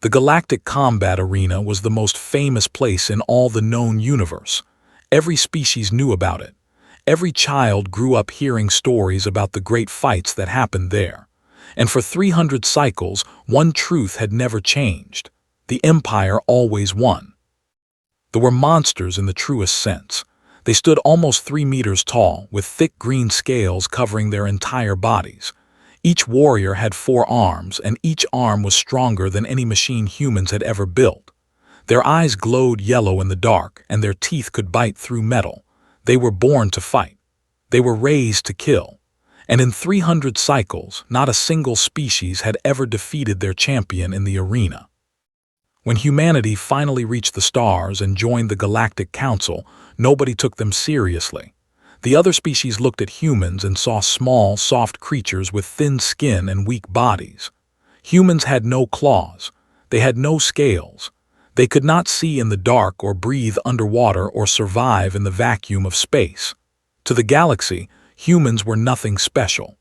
The Galactic Combat Arena was the most famous place in all the known universe. Every species knew about it. Every child grew up hearing stories about the great fights that happened there. And for 300 cycles, one truth had never changed. The Empire always won. There were monsters in the truest sense. They stood almost 3 meters tall, with thick green scales covering their entire bodies. Each warrior had 4 arms, and each arm was stronger than any machine humans had ever built. Their eyes glowed yellow in the dark, and their teeth could bite through metal. They were born to fight. They were raised to kill. And in 300 cycles, not a single species had ever defeated their champion in the arena. When humanity finally reached the stars and joined the Galactic Council, nobody took them seriously. The other species looked at humans and saw small, soft creatures with thin skin and weak bodies. Humans had no claws. They had no scales. They could not see in the dark or breathe underwater or survive in the vacuum of space. To the galaxy, humans were nothing special.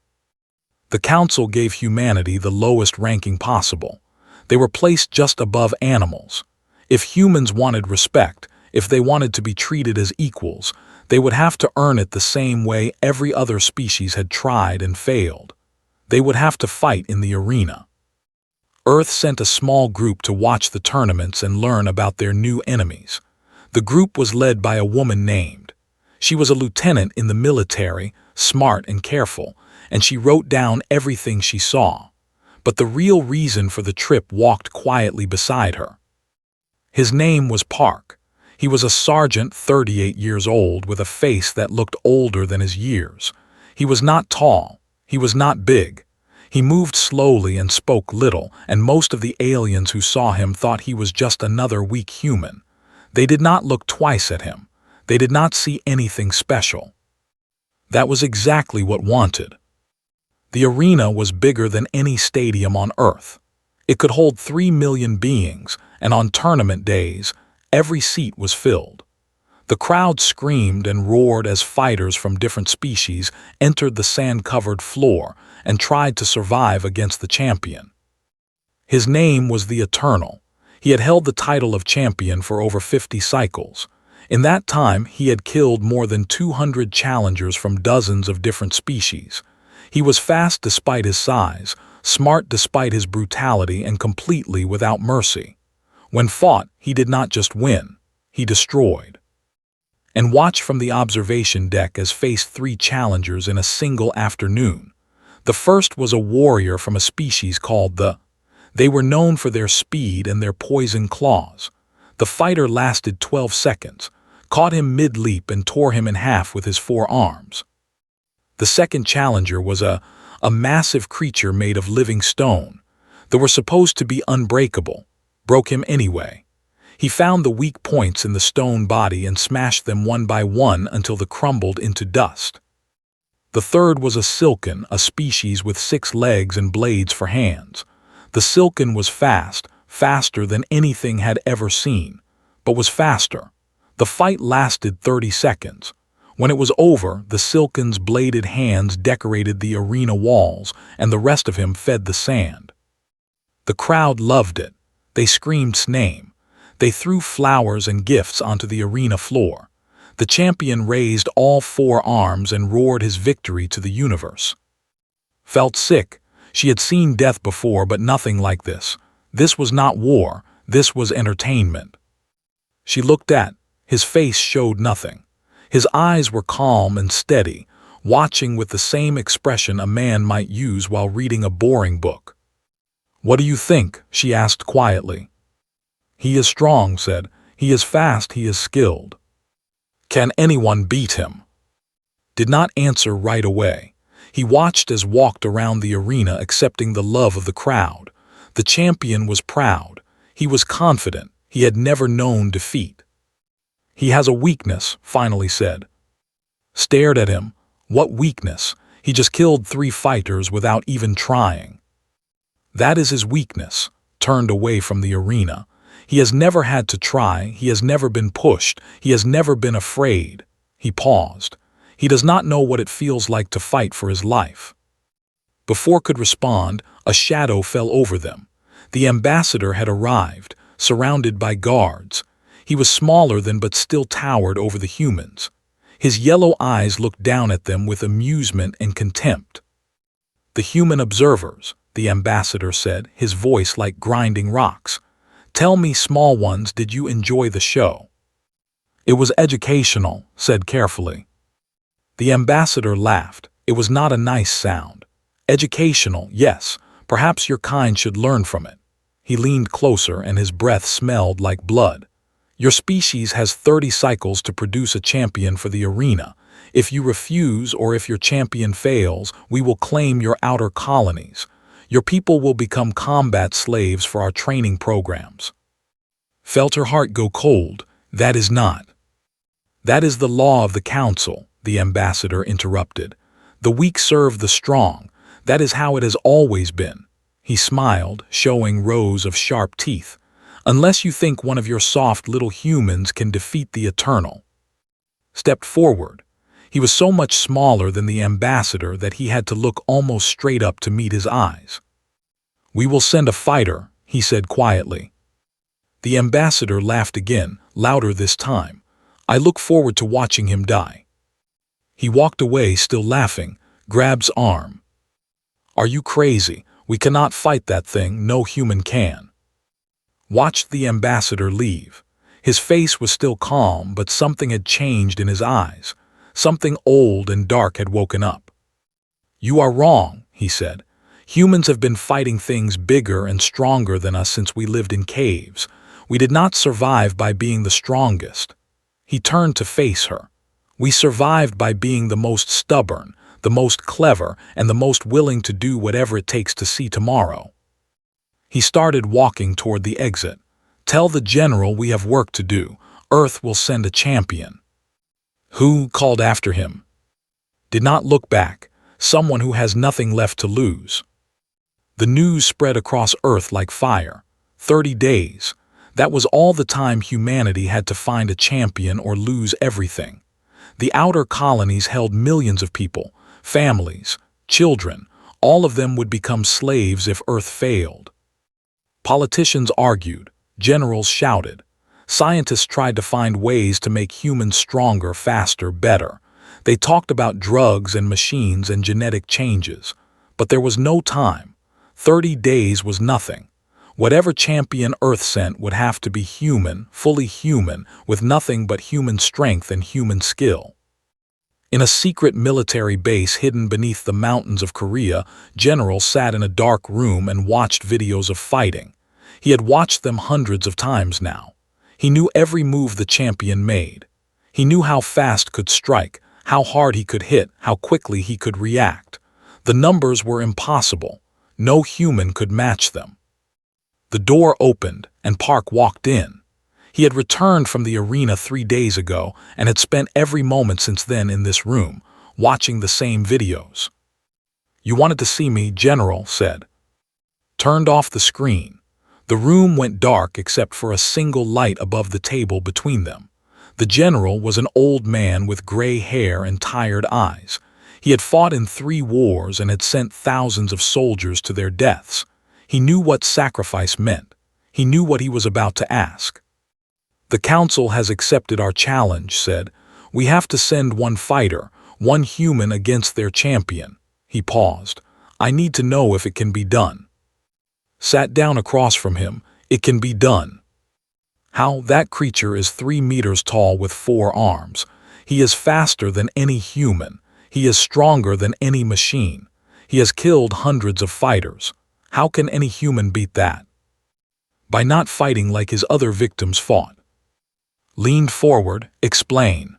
The Council gave humanity the lowest ranking possible. They were placed just above animals. If humans wanted respect, if they wanted to be treated as equals, they would have to earn it the same way every other species had tried and failed. They would have to fight in the arena. Earth sent a small group to watch the tournaments and learn about their new enemies. The group was led by a woman named. She was a lieutenant in the military, smart and careful, and she wrote down everything she saw. But the real reason for the trip walked quietly beside her. His name was Park. He was a sergeant 38 years old with a face that looked older than his years. He was not tall. He was not big. He moved slowly and spoke little, and most of the aliens who saw him thought he was just another weak human. They did not look twice at him. They did not see anything special. That was exactly what wanted. The arena was bigger than any stadium on Earth. It could hold 3 million beings, and on tournament days, every seat was filled. The crowd screamed and roared as fighters from different species entered the sand-covered floor and tried to survive against the champion. His name was the Eternal. He had held the title of champion for over 50 cycles. In that time, he had killed more than 200 challengers from dozens of different species. He was fast despite his size, smart despite his brutality, and completely without mercy. When fought, he did not just win, he destroyed. And watch from the observation deck as faced 3 challengers in a single afternoon. The first was a warrior from a species called the. They were known for their speed and their poison claws. The fighter lasted 12 seconds, caught him mid-leap and tore him in half with his 4 arms. The second challenger was a massive creature made of living stone. They were supposed to be unbreakable, broke him anyway. He found the weak points in the stone body and smashed them one by one until they crumbled into dust. The third was a silken, a species with 6 legs and blades for hands. The silken was fast, faster than anything had ever seen, but was faster. The fight lasted 30 seconds. When it was over, the silken's bladed hands decorated the arena walls, and the rest of him fed the sand. The crowd loved it. They screamed his name. They threw flowers and gifts onto the arena floor. The champion raised all 4 arms and roared his victory to the universe. Felt sick. She had seen death before, but nothing like this. This was not war. This was entertainment. She looked at. His face showed nothing. His eyes were calm and steady, watching with the same expression a man might use while reading a boring book. "What do you think?" she asked quietly. "He is strong," said. "He is fast, he is skilled." "Can anyone beat him?" Did not answer right away. He watched as walked around the arena accepting the love of the crowd. The champion was proud. He was confident. He had never known defeat. "He has a weakness," finally said. Stared at him. What weakness? He just killed 3 fighters without even trying. That is his weakness. Turned away from the arena. He has never had to try. He has never been pushed. He has never been afraid. He paused. He does not know what it feels like to fight for his life. Before could respond, a shadow fell over them. The ambassador had arrived, surrounded by guards. He was smaller than but still towered over the humans. His yellow eyes looked down at them with amusement and contempt. "The human observers," the ambassador said, his voice like grinding rocks. "Tell me, small ones, did you enjoy the show?" "It was educational," said carefully. The ambassador laughed. It was not a nice sound. "Educational, yes. Perhaps your kind should learn from it." He leaned closer and his breath smelled like blood. "Your species has 30 cycles to produce a champion for the arena. If you refuse or if your champion fails, we will claim your outer colonies. Your people will become combat slaves for our training programs." Felt her heart go cold. "That is not." "That is the law of the council," the ambassador interrupted. "The weak serve the strong. That is how it has always been." He smiled, showing rows of sharp teeth. "Unless you think one of your soft little humans can defeat the Eternal." Stepped forward. He was so much smaller than the ambassador that he had to look almost straight up to meet his eyes. "We will send a fighter," he said quietly. The ambassador laughed again, louder this time. "I look forward to watching him die." He walked away, still laughing, Grab's arm. "Are you crazy? We cannot fight that thing, no human can." Watched the ambassador leave. His face was still calm, but something had changed in his eyes. Something old and dark had woken up. "You are wrong," he said. "Humans have been fighting things bigger and stronger than us since we lived in caves. We did not survive by being the strongest." He turned to face her. "We survived by being the most stubborn, the most clever, and the most willing to do whatever it takes to see tomorrow." He started walking toward the exit. "Tell the general we have work to do. Earth will send a champion." "Who?" called after him. "Did not look back. Someone who has nothing left to lose." The news spread across Earth like fire. 30 days. That was all the time humanity had to find a champion or lose everything. The outer colonies held millions of people, families, children. All of them would become slaves if Earth failed. Politicians argued. Generals shouted. Scientists tried to find ways to make humans stronger, faster, better. They talked about drugs and machines and genetic changes. But there was no time. 30 days was nothing. Whatever champion Earth sent would have to be human, fully human, with nothing but human strength and human skill. In a secret military base hidden beneath the mountains of Korea, generals sat in a dark room and watched videos of fighting. He had watched them hundreds of times now. He knew every move the champion made. He knew how fast could strike, how hard he could hit, how quickly he could react. The numbers were impossible. No human could match them. The door opened, and Park walked in. He had returned from the arena 3 days ago and had spent every moment since then in this room, watching the same videos. "You wanted to see me," General said. Turned off the screen. The room went dark except for a single light above the table between them. The general was an old man with gray hair and tired eyes. He had fought in 3 wars and had sent thousands of soldiers to their deaths. He knew what sacrifice meant. He knew what he was about to ask. "The council has accepted our challenge," said. "We have to send one fighter, one human against their champion." He paused. "I need to know if it can be done." Sat down across from him. "It can be done." "How?" "That creature is 3 meters tall with 4 arms. He is faster than any human. He is stronger than any machine. He has killed hundreds of fighters. How can any human beat that?" "By not fighting like his other victims fought." Leaned forward. "Explain."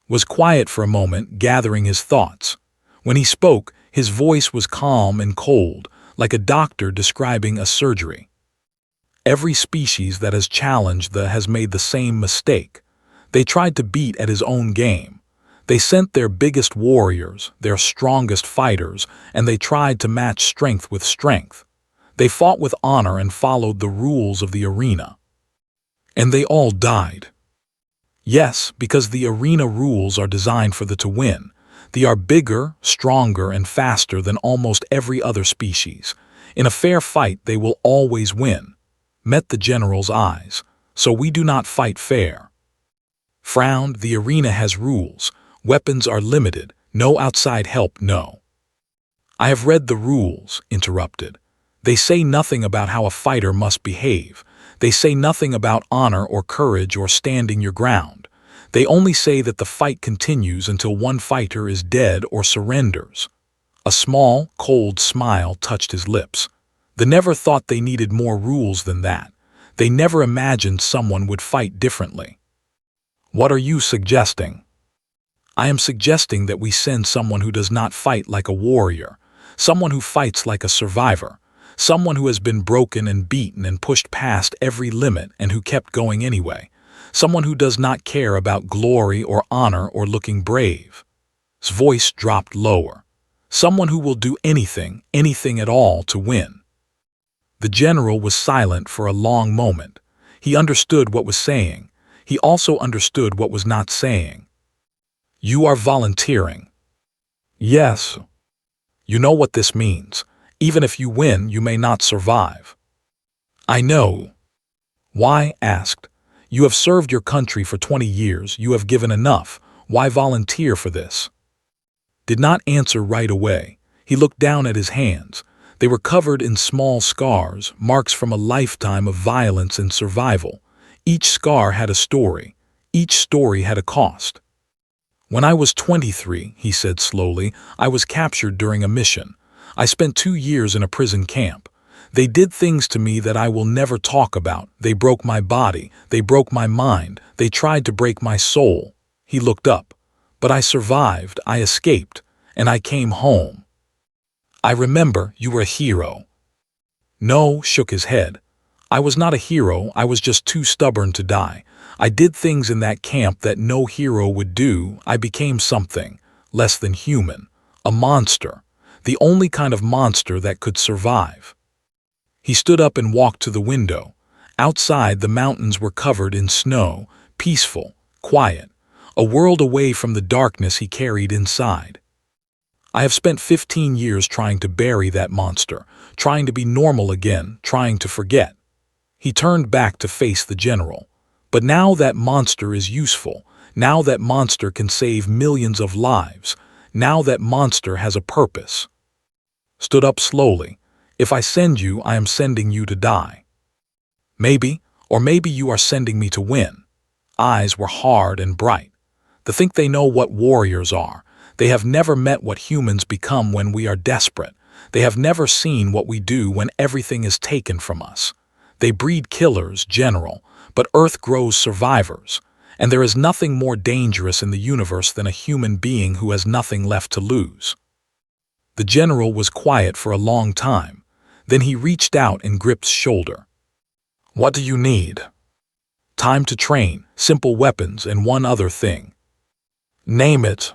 Was quiet for a moment, gathering his thoughts. When he spoke, his voice was calm and cold, like a doctor describing a surgery. "Every species that has challenged has made the same mistake. They tried to beat at his own game. They sent their biggest warriors, their strongest fighters, and they tried to match strength with strength. They fought with honor and followed the rules of the arena. And they all died." "Yes, because the arena rules are designed for to win. They are bigger, stronger, and faster than almost every other species. In a fair fight they will always win. Met the general's eyes. So we do not fight fair. Frowned, the arena has rules. Weapons are limited. No outside help, no. I have read the rules, interrupted. They say nothing about how a fighter must behave. They say nothing about honor or courage or standing your ground. They only say that the fight continues until one fighter is dead or surrenders. A small, cold smile touched his lips. They never thought they needed more rules than that. They never imagined someone would fight differently. What are you suggesting? I am suggesting that we send someone who does not fight like a warrior, someone who fights like a survivor, someone who has been broken and beaten and pushed past every limit and who kept going anyway, someone who does not care about glory or honor or looking brave. His voice dropped lower. Someone who will do anything, anything at all to win. The general was silent for a long moment. He understood what was saying. He also understood what was not saying. You are volunteering. Yes. You know what this means. Even if you win, you may not survive. I know. Why? Asked. You have served your country for 20 years. You have given enough. Why volunteer for this? Did not answer right away. He looked down at his hands. They were covered in small scars, marks from a lifetime of violence and survival. Each scar had a story. Each story had a cost. When I was 23, he said slowly, I was captured during a mission. I spent 2 years in a prison camp. They did things to me that I will never talk about. They broke my body. They broke my mind. They tried to break my soul. He looked up. But I survived. I escaped. And I came home. I remember you were a hero. No, shook his head. I was not a hero. I was just too stubborn to die. I did things in that camp that no hero would do. I became something less than human, a monster, the only kind of monster that could survive. He stood up and walked to the window. Outside, the mountains were covered in snow, peaceful, quiet, a world away from the darkness he carried inside. I have spent 15 years trying to bury that monster, trying to be normal again, trying to forget. He turned back to face the general. But now that monster is useful. Now that monster can save millions of lives. Now that monster has a purpose. Stood up slowly. If I send you, I am sending you to die. Maybe, or maybe you are sending me to win. Eyes were hard and bright. To think they know what warriors are. They have never met what humans become when we are desperate. They have never seen what we do when everything is taken from us. They breed killers, general, but Earth grows survivors, and there is nothing more dangerous in the universe than a human being who has nothing left to lose. The general was quiet for a long time. Then he reached out and gripped his shoulder. What do you need? Time to train, simple weapons, and one other thing. Name it.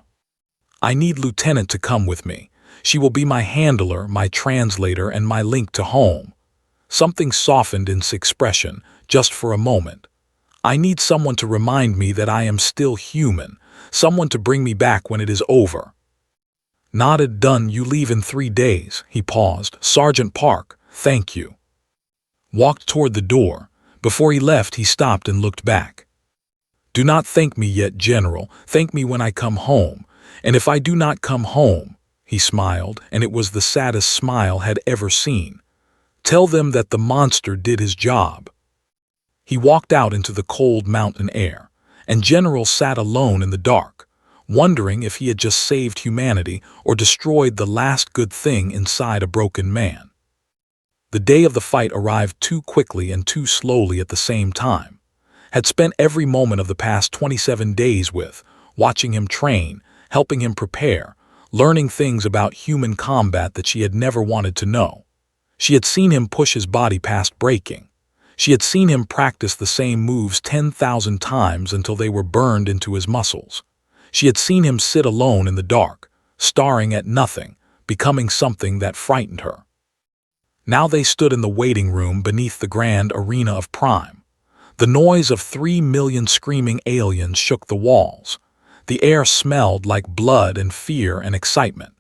I need Lieutenant to come with me. She will be my handler, my translator, and my link to home. Something softened in his expression, just for a moment. I need someone to remind me that I am still human, someone to bring me back when it is over. Nodded. Done. You leave in 3 days. He paused. Sergeant Park, thank you. Walked toward the door. Before he left, he stopped and looked back. Do not thank me yet, General. Thank me when I come home. And if I do not come home, he smiled, and it was the saddest smile had ever seen. Tell them that the monster did his job. He walked out into the cold mountain air, and General sat alone in the dark, wondering if he had just saved humanity or destroyed the last good thing inside a broken man. The day of the fight arrived too quickly and too slowly at the same time. Had spent every moment of the past 27 days with, watching him train, helping him prepare, learning things about human combat that she had never wanted to know. She had seen him push his body past breaking. She had seen him practice the same moves 10,000 times until they were burned into his muscles. She had seen him sit alone in the dark, staring at nothing, becoming something that frightened her. Now they stood in the waiting room beneath the grand arena of Prime. The noise of 3 million screaming aliens shook the walls. The air smelled like blood and fear and excitement.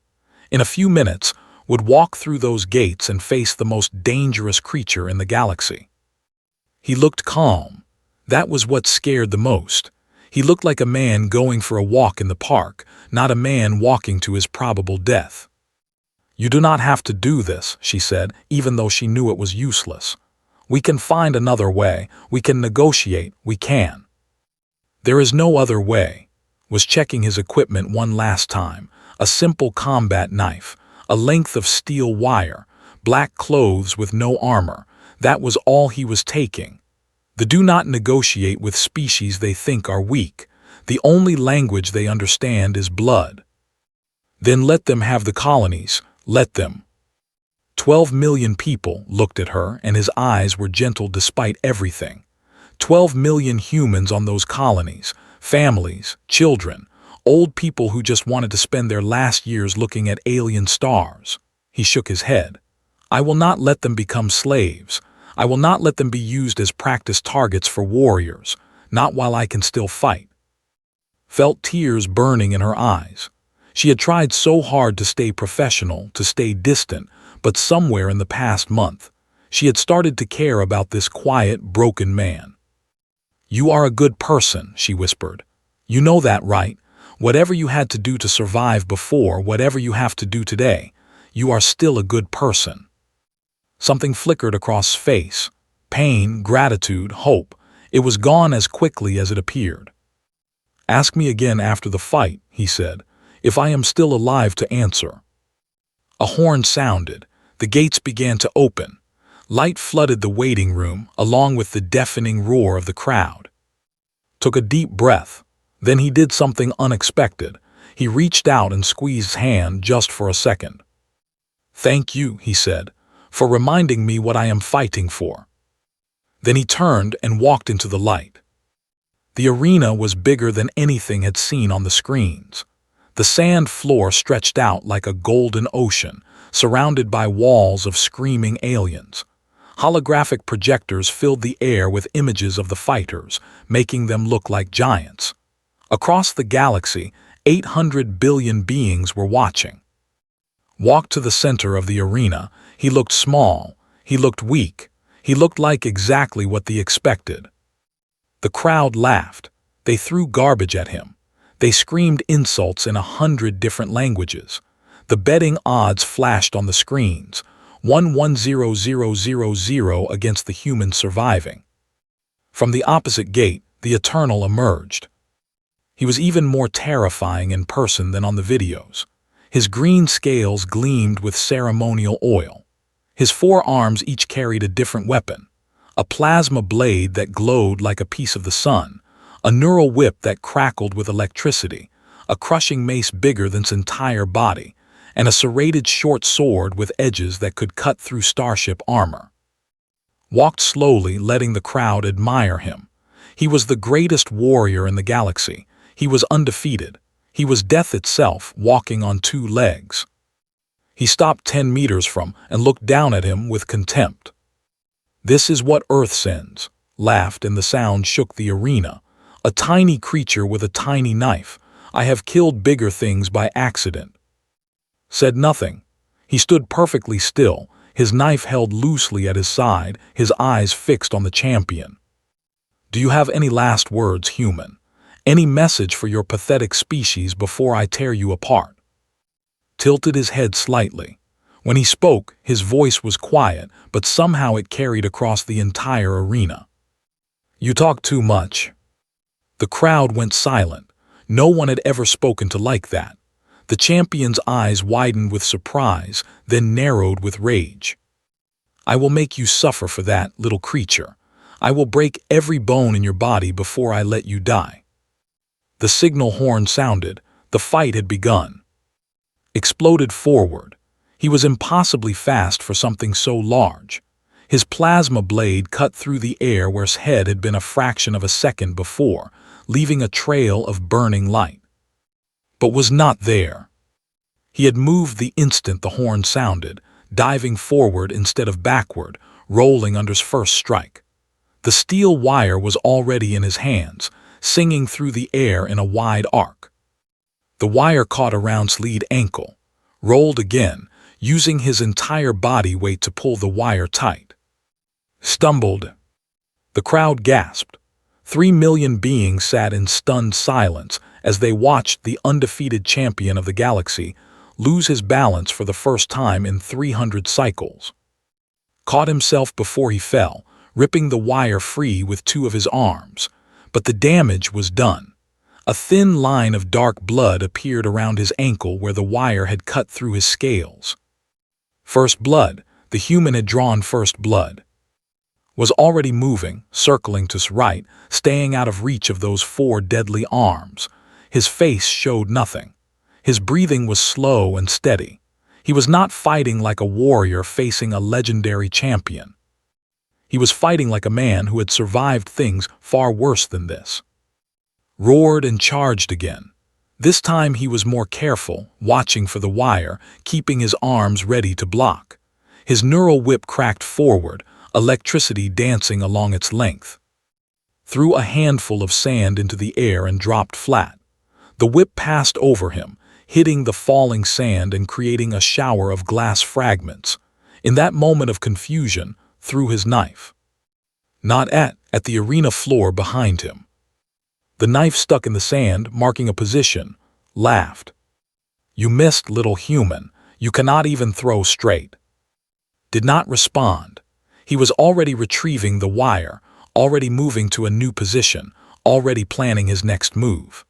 In a few minutes, would walk through those gates and face the most dangerous creature in the galaxy. He looked calm. That was what scared the most. He looked like a man going for a walk in the park, not a man walking to his probable death. "You do not have to do this," she said, even though she knew it was useless. "We can find another way. We can negotiate. We can." "There is no other way." Was checking his equipment one last time. A simple combat knife, a length of steel wire, black clothes with no armor. That was all he was taking. The do not negotiate with species they think are weak. The only language they understand is blood. "Then let them have the colonies. Let them." 12 million people looked at her, and his eyes were gentle despite everything. 12 million humans on those colonies, families, children, old people who just wanted to spend their last years looking at alien stars. He shook his head. "I will not let them become slaves. I will not let them be used as practice targets for warriors, not while I can still fight." Felt tears burning in her eyes. She had tried so hard to stay professional, to stay distant, but somewhere in the past month, she had started to care about this quiet, broken man. "You are a good person," she whispered. "You know that, right? Whatever you had to do to survive before, whatever you have to do today, you are still a good person." Something flickered across his face. Pain, gratitude, hope. It was gone as quickly as it appeared. "Ask me again after the fight," he said, "if I am still alive to answer." A horn sounded. The gates began to open. Light flooded the waiting room, along with the deafening roar of the crowd. Took a deep breath. Then he did something unexpected. He reached out and squeezed his hand just for a second. "Thank you," he said, "for reminding me what I am fighting for." Then he turned and walked into the light. The arena was bigger than anything had seen on the screens. The sand floor stretched out like a golden ocean, surrounded by walls of screaming aliens. Holographic projectors filled the air with images of the fighters, making them look like giants. Across the galaxy, 800 billion beings were watching. Walked to the center of the arena. He looked small. He looked weak. He looked like exactly what they expected. The crowd laughed. They threw garbage at him. They screamed insults in 100 different languages. The betting odds flashed on the screens. 1-1-0-0-0-0 against the humans surviving. From the opposite gate, the Eternal emerged. He was even more terrifying in person than on the videos. His green scales gleamed with ceremonial oil. His forearms each carried a different weapon. A plasma blade that glowed like a piece of the sun, a neural whip that crackled with electricity, a crushing mace bigger than his entire body, and a serrated short sword with edges that could cut through starship armor. Walked slowly, letting the crowd admire him. He was the greatest warrior in the galaxy. He was undefeated. He was death itself, walking on two legs. He stopped 10 meters from and looked down at him with contempt. "This is what Earth sends," laughed, and the sound shook the arena. "A tiny creature with a tiny knife. I have killed bigger things by accident." Said nothing. He stood perfectly still, his knife held loosely at his side, his eyes fixed on the champion. "Do you have any last words, human? Any message for your pathetic species before I tear you apart?" Tilted his head slightly. When he spoke, his voice was quiet, but somehow it carried across the entire arena. "You talk too much." The crowd went silent. No one had ever spoken to like that. The champion's eyes widened with surprise, then narrowed with rage. "I will make you suffer for that, little creature. I will break every bone in your body before I let you die." The signal horn sounded. The fight had begun. Exploded forward. He was impossibly fast for something so large. His plasma blade cut through the air where his head had been a fraction of a second before, leaving a trail of burning light. But was not there. He had moved the instant the horn sounded, diving forward instead of backward, rolling under his first strike. The steel wire was already in his hands, singing through the air in a wide arc. The wire caught around his lead ankle, rolled again, using his entire body weight to pull the wire tight. Stumbled. The crowd gasped. 3 million beings sat in stunned silence as they watched the undefeated champion of the galaxy lose his balance for the first time in 300 cycles. Caught himself before he fell, ripping the wire free with 2 of his arms. But the damage was done. A thin line of dark blood appeared around his ankle where the wire had cut through his scales. First blood, the human had drawn first blood. Was already moving, circling to his right, staying out of reach of those 4 deadly arms. His face showed nothing. His breathing was slow and steady. He was not fighting like a warrior facing a legendary champion. He was fighting like a man who had survived things far worse than this. Roared and charged again. This time he was more careful, watching for the wire, keeping his arms ready to block. His neural whip cracked forward, electricity dancing along its length. Threw a handful of sand into the air and dropped flat. The whip passed over him, hitting the falling sand and creating a shower of glass fragments. In that moment of confusion, threw his knife. Not at the arena floor behind him. The knife stuck in the sand, marking a position, laughed. "You missed, little human. You cannot even throw straight." Did not respond. He was already retrieving the wire, already moving to a new position, already planning his next move.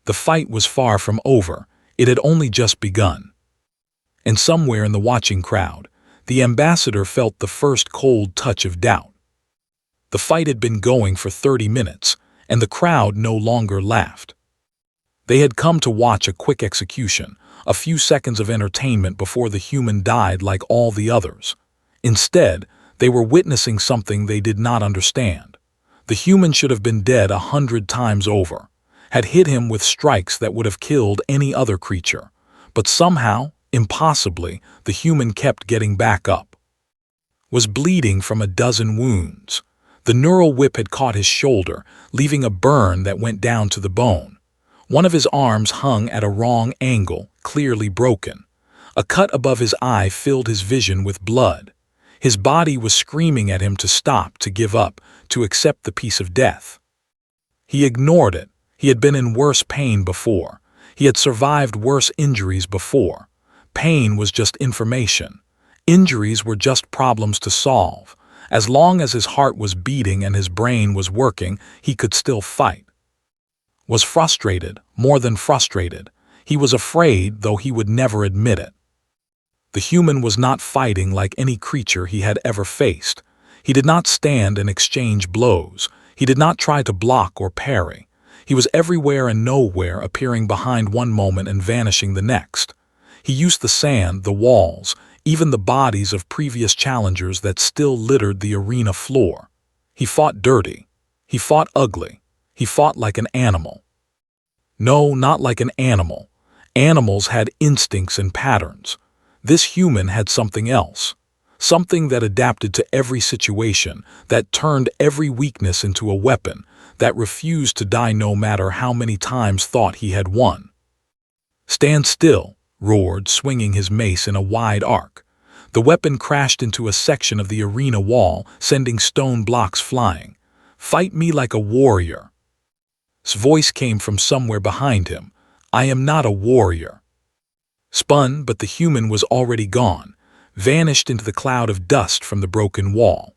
The fight was far from over. It had only just begun. And somewhere in the watching crowd, the ambassador felt the first cold touch of doubt. The fight had been going for 30 minutes, and the crowd no longer laughed. They had come to watch a quick execution, a few seconds of entertainment before the human died like all the others. Instead, they were witnessing something they did not understand. The human should have been dead 100 times over, had hit him with strikes that would have killed any other creature, but somehow, impossibly, the human kept getting back up. Was bleeding from a dozen wounds. The neural whip had caught his shoulder, leaving a burn that went down to the bone. One of his arms hung at a wrong angle, clearly broken. A cut above his eye filled his vision with blood. His body was screaming at him to stop, to give up, to accept the peace of death. He ignored it. He had been in worse pain before. He had survived worse injuries before. Pain was just information. Injuries were just problems to solve. As long as his heart was beating and his brain was working, he could still fight. Was frustrated, more than frustrated. He was afraid, though he would never admit it. The human was not fighting like any creature he had ever faced. He did not stand and exchange blows. He did not try to block or parry. He was everywhere and nowhere, appearing behind one moment and vanishing the next. He used the sand, the walls, even the bodies of previous challengers that still littered the arena floor. He fought dirty. He fought ugly. He fought like an animal. No, not like an animal. Animals had instincts and patterns. This human had something else. Something that adapted to every situation, that turned every weakness into a weapon, that refused to die no matter how many times thought he had won. "Stand still," roared, swinging his mace in a wide arc. The weapon crashed into a section of the arena wall, sending stone blocks flying. "Fight me like a warrior." His voice came from somewhere behind him. "I am not a warrior." Spun, but the human was already gone, vanished into the cloud of dust from the broken wall.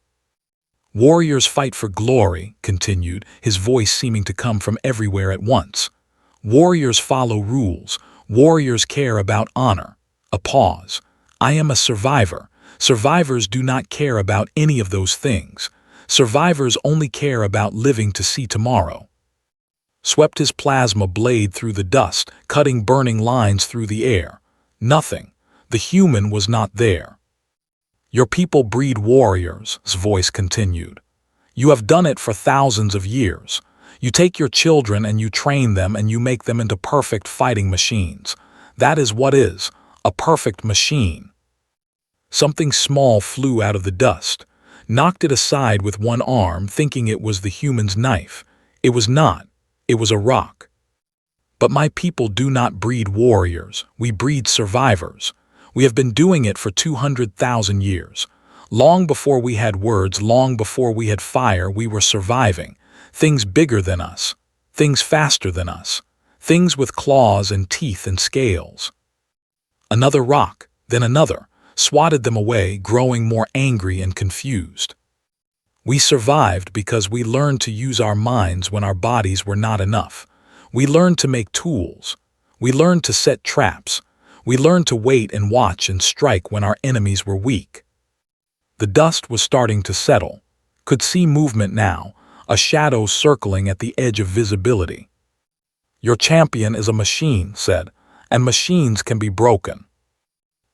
"Warriors fight for glory," continued, his voice seeming to come from everywhere at once. "Warriors follow rules. Warriors care about honor." A pause. "I am a survivor. Survivors do not care about any of those things. Survivors only care about living to see tomorrow." Swept his plasma blade through the dust, cutting burning lines through the air. Nothing. The human was not there. "Your people breed warriors," his voice continued. "You have done it for thousands of years. You take your children and you train them and you make them into perfect fighting machines. That is what is, a perfect machine." Something small flew out of the dust, knocked it aside with one arm, thinking it was the human's knife. It was not. It was a rock. "But my people do not breed warriors. We breed survivors. We have been doing it for 200,000 years. Long before we had words, long before we had fire, we were surviving. Things bigger than us. Things faster than us. Things with claws and teeth and scales. Another rock, then another, swatted them away, growing more angry and confused. We survived because we learned to use our minds when our bodies were not enough. We learned to make tools. We learned to set traps. We learned to wait and watch and strike when our enemies were weak. The dust was starting to settle. Could see movement now, a shadow circling at the edge of visibility. Your champion is a machine, said, and machines can be broken.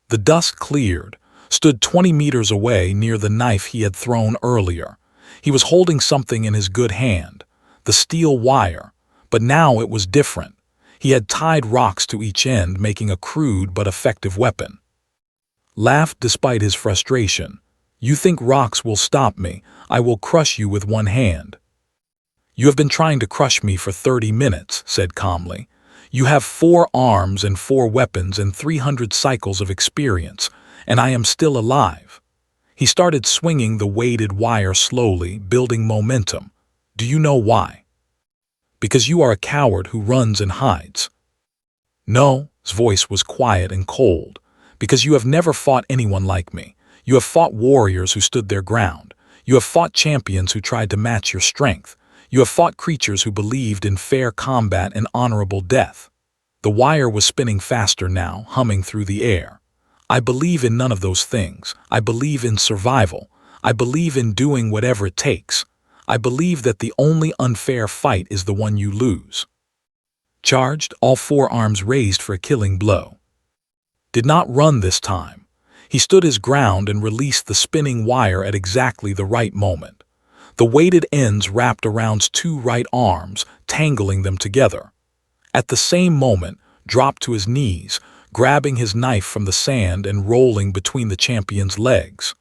The dust cleared, stood 20 meters away near the knife he had thrown earlier. He was holding something in his good hand, the steel wire, but now it was different. He had tied rocks to each end, making a crude but effective weapon. Laughed despite his frustration. You think rocks will stop me? I will crush you with one hand. You have been trying to crush me for 30 minutes, said calmly. You have 4 arms and 4 weapons and 300 cycles of experience, and I am still alive. He started swinging the weighted wire slowly, building momentum. Do you know why? Because you are a coward who runs and hides. No, his voice was quiet and cold. Because you have never fought anyone like me. You have fought warriors who stood their ground. You have fought champions who tried to match your strength. You have fought creatures who believed in fair combat and honorable death. The wire was spinning faster now, humming through the air. I believe in none of those things. I believe in survival. I believe in doing whatever it takes. I believe that the only unfair fight is the one you lose. Charged, all 4 arms raised for a killing blow. Did not run this time. He stood his ground and released the spinning wire at exactly the right moment. The weighted ends wrapped around 2 right arms, tangling them together. At the same moment, dropped to his knees, grabbing his knife from the sand and rolling between the champion's legs.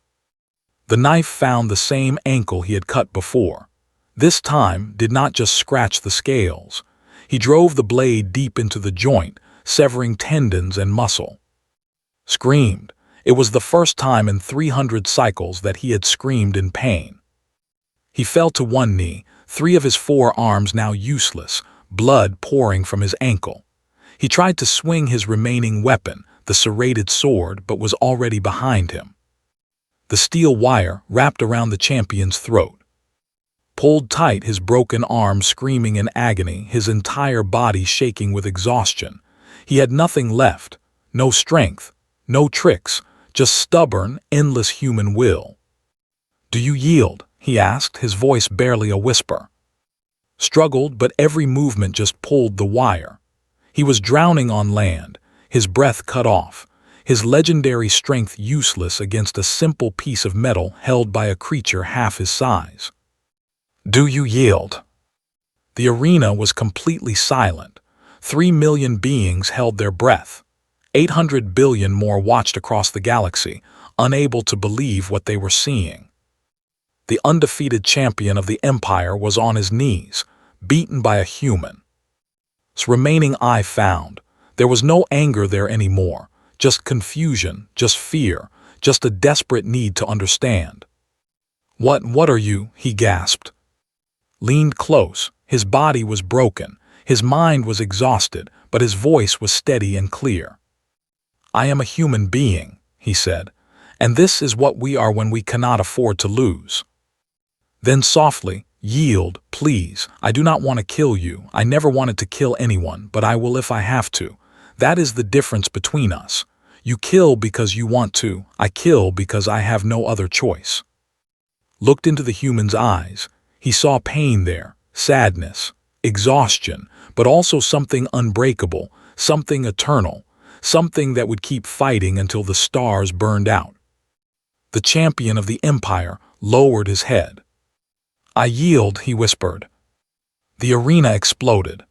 The knife found the same ankle he had cut before. This time did not just scratch the scales. He drove the blade deep into the joint, severing tendons and muscle. Screamed. It was the first time in 300 cycles that he had screamed in pain. He fell to one knee, 3 of his 4 arms now useless, blood pouring from his ankle. He tried to swing his remaining weapon, the serrated sword, but was already behind him. The steel wire wrapped around the champion's throat. Pulled tight, his broken arm screaming in agony, his entire body shaking with exhaustion. He had nothing left, no strength, no tricks, just stubborn, endless human will. Do you yield? He asked, his voice barely a whisper. Struggled, but every movement just pulled the wire. He was drowning on land, his breath cut off, his legendary strength useless against a simple piece of metal held by a creature half his size. Do you yield? The arena was completely silent. 3 million beings held their breath. 800 billion more watched across the galaxy, unable to believe what they were seeing. The undefeated champion of the Empire was on his knees, beaten by a human. His remaining eye found. There was no anger there anymore, just confusion, just fear, just a desperate need to understand. What are you?" he gasped. Leaned close. His body was broken. His mind was exhausted, but his voice was steady and clear. "I am a human being," he said, "and this is what we are when we cannot afford to lose." Then softly, "Yield, please. I do not want to kill you. I never wanted to kill anyone, but I will if I have to. That is the difference between us. You kill because you want to. I kill because I have no other choice." Looked into the human's eyes. He saw pain there, sadness, exhaustion, but also something unbreakable, something eternal, something that would keep fighting until the stars burned out. The champion of the Empire lowered his head. "I yield," he whispered. The arena exploded.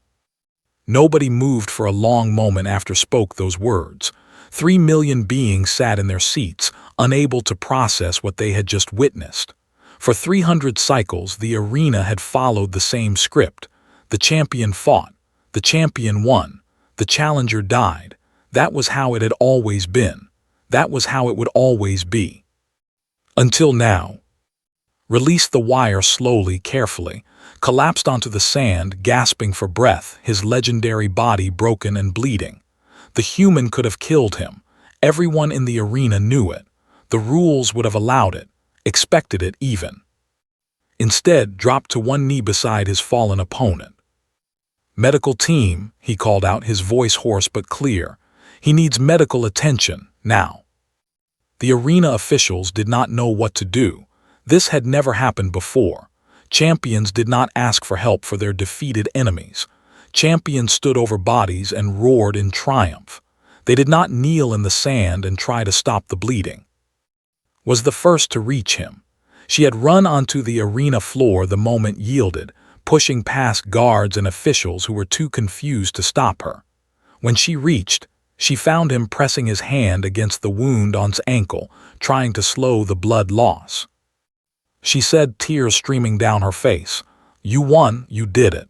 Nobody moved for a long moment after spoke those words. 3 million beings sat in their seats, unable to process what they had just witnessed. For 300 cycles, the arena had followed the same script. The champion fought. The champion won. The challenger died. That was how it had always been. That was how it would always be. Until now. Released the wire slowly, carefully, collapsed onto the sand, gasping for breath, his legendary body broken and bleeding. The human could have killed him. Everyone in the arena knew it. The rules would have allowed it, expected it even. Instead, dropped to one knee beside his fallen opponent. "Medical team," he called out, his voice hoarse but clear. "He needs medical attention, now." The arena officials did not know what to do. This had never happened before. Champions did not ask for help for their defeated enemies. Champions stood over bodies and roared in triumph. They did not kneel in the sand and try to stop the bleeding. Was the first to reach him. She had run onto the arena floor the moment yielded, pushing past guards and officials who were too confused to stop her. When she reached, she found him pressing his hand against the wound on his ankle, trying to slow the blood loss. She said, tears streaming down her face, "You won, you did it."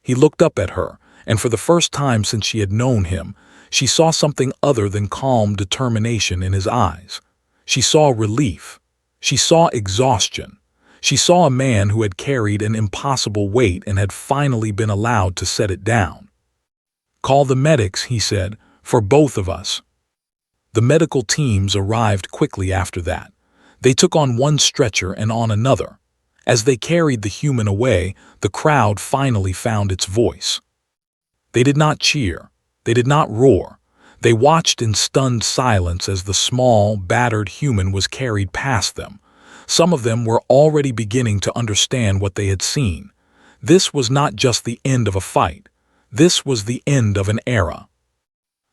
He looked up at her, and for the first time since she had known him, she saw something other than calm determination in his eyes. She saw relief. She saw exhaustion. She saw a man who had carried an impossible weight and had finally been allowed to set it down. "Call the medics," he said, "for both of us." The medical teams arrived quickly after that. They took on one stretcher and on another. As they carried the human away, the crowd finally found its voice. They did not cheer. They did not roar. They watched in stunned silence as the small, battered human was carried past them. Some of them were already beginning to understand what they had seen. This was not just the end of a fight. This was the end of an era.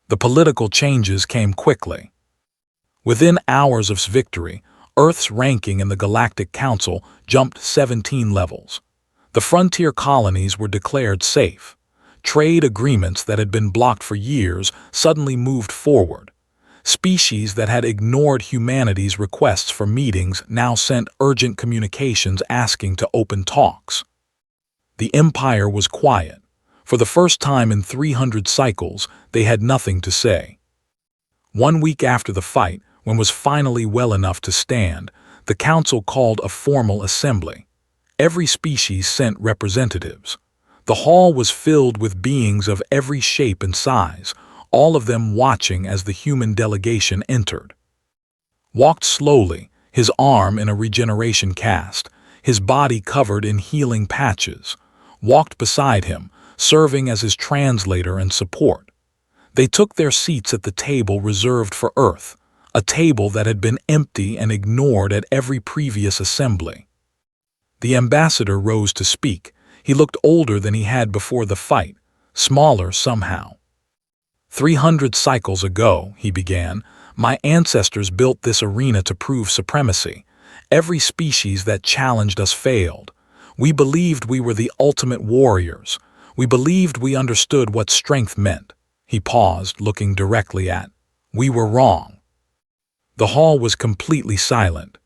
The political changes came quickly. Within hours of victory, Earth's ranking in the Galactic Council jumped 17 levels. The frontier colonies were declared safe. Trade agreements that had been blocked for years suddenly moved forward. Species that had ignored humanity's requests for meetings now sent urgent communications asking to open talks. The Empire was quiet. For the first time in 300 cycles, they had nothing to say. 1 week after the fight, when was finally well enough to stand, the Council called a formal assembly. Every species sent representatives. The hall was filled with beings of every shape and size, all of them watching as the human delegation entered. Walked slowly, his arm in a regeneration cast, his body covered in healing patches. Walked beside him, serving as his translator and support. They took their seats at the table reserved for Earth, a table that had been empty and ignored at every previous assembly. The ambassador rose to speak. He looked older than he had before the fight, smaller somehow. 300 cycles ago, he began, my ancestors built this arena to prove supremacy. Every species that challenged us failed. We believed we were the ultimate warriors. We believed we understood what strength meant. He paused, looking directly at. We were wrong. The hall was completely silent.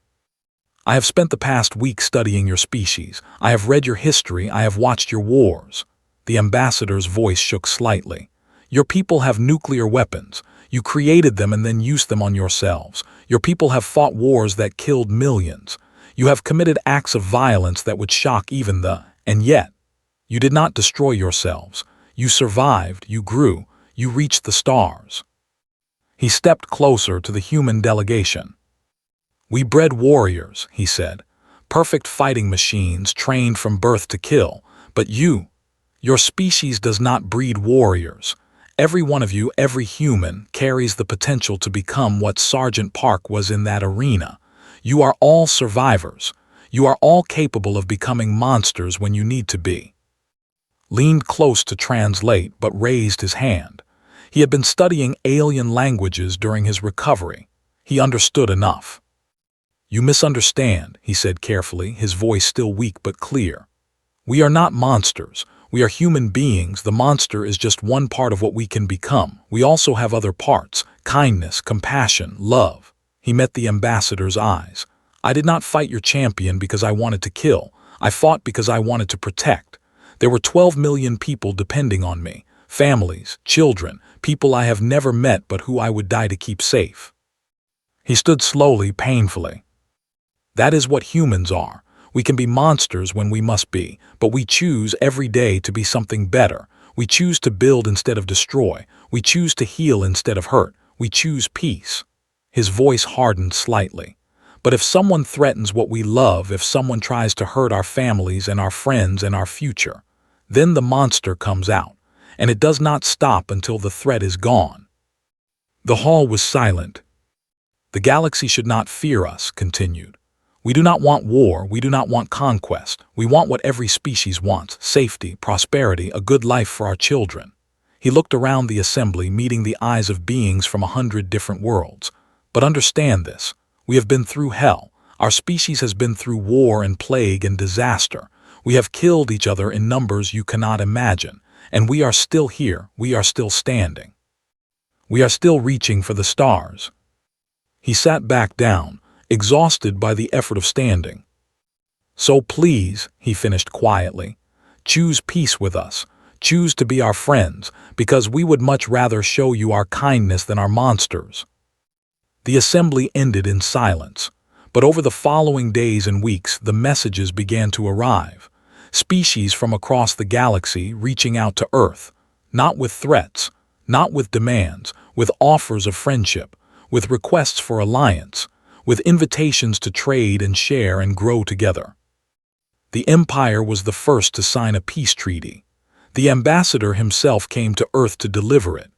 I have spent the past week studying your species. I have read your history. I have watched your wars. The ambassador's voice shook slightly. Your people have nuclear weapons. You created them and then used them on yourselves. Your people have fought wars that killed millions. You have committed acts of violence that would shock even the... And yet, you did not destroy yourselves. You survived, you grew, you reached the stars. He stepped closer to the human delegation. We bred warriors, he said, perfect fighting machines trained from birth to kill. But your species does not breed warriors. Every one of you, every human, carries the potential to become what Sergeant Park was in that arena. You are all survivors. You are all capable of becoming monsters when you need to be. Leaned close to translate, but raised his hand. He had been studying alien languages during his recovery. He understood enough. You misunderstand, he said carefully, his voice still weak but clear. We are not monsters. We are human beings. The monster is just one part of what we can become. We also have other parts: kindness, compassion, love. He met the ambassador's eyes. I did not fight your champion because I wanted to kill. I fought because I wanted to protect. There were 12 million people depending on me. Families, children, people I have never met but who I would die to keep safe. He stood slowly, painfully. That is what humans are. We can be monsters when we must be, but we choose every day to be something better. We choose to build instead of destroy. We choose to heal instead of hurt. We choose peace. His voice hardened slightly. But if someone threatens what we love, if someone tries to hurt our families and our friends and our future, then the monster comes out, and it does not stop until the threat is gone. The hall was silent. The galaxy should not fear us, continued. We do not want war, we do not want conquest. We want what every species wants: safety, prosperity, a good life for our children. He looked around the assembly, meeting the eyes of beings from 100 different worlds. But understand this. We have been through hell. Our species has been through war and plague and disaster. We have killed each other in numbers you cannot imagine. And we are still here. We are still standing. We are still reaching for the stars. He sat back down, exhausted by the effort of standing. So please, he finished quietly, choose peace with us. Choose to be our friends, because we would much rather show you our kindness than our monsters. The assembly ended in silence, but over the following days and weeks the messages began to arrive. Species from across the galaxy reaching out to Earth, not with threats, not with demands, with offers of friendship, with requests for alliance, with invitations to trade and share and grow together. The Empire was the first to sign a peace treaty. The ambassador himself came to Earth to deliver it.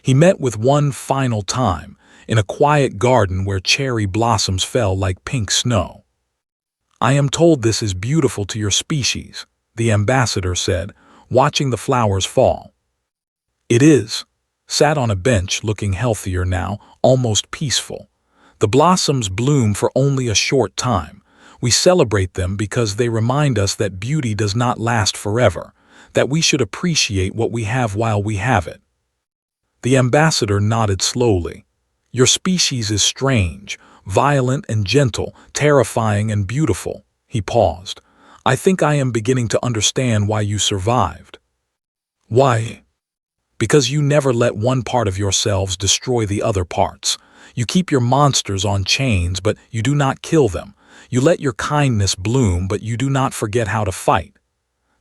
He met with one final time, in a quiet garden where cherry blossoms fell like pink snow. I am told this is beautiful to your species, the ambassador said, watching the flowers fall. It is. Sat on a bench, looking healthier now, almost peaceful. The blossoms bloom for only a short time. We celebrate them because they remind us that beauty does not last forever, that we should appreciate what we have while we have it. The ambassador nodded slowly. Your species is strange, violent and gentle, terrifying and beautiful. He paused. I think I am beginning to understand why you survived. Why? Because you never let one part of yourselves destroy the other parts. You keep your monsters on chains, but you do not kill them. You let your kindness bloom, but you do not forget how to fight.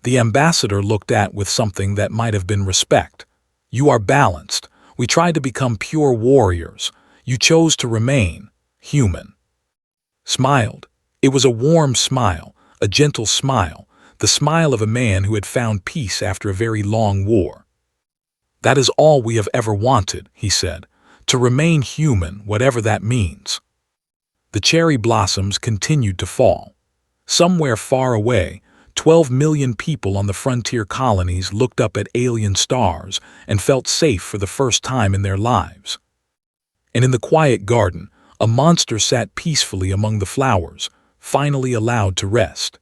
The ambassador looked at with something that might have been respect. You are balanced. We tried to become pure warriors. You chose to remain human. Smiled. It was a warm smile, a gentle smile, the smile of a man who had found peace after a very long war. That is all we have ever wanted, he said, to remain human, whatever that means. The cherry blossoms continued to fall. Somewhere far away, 12 million people on the frontier colonies looked up at alien stars and felt safe for the first time in their lives. And in the quiet garden, a monster sat peacefully among the flowers, finally allowed to rest.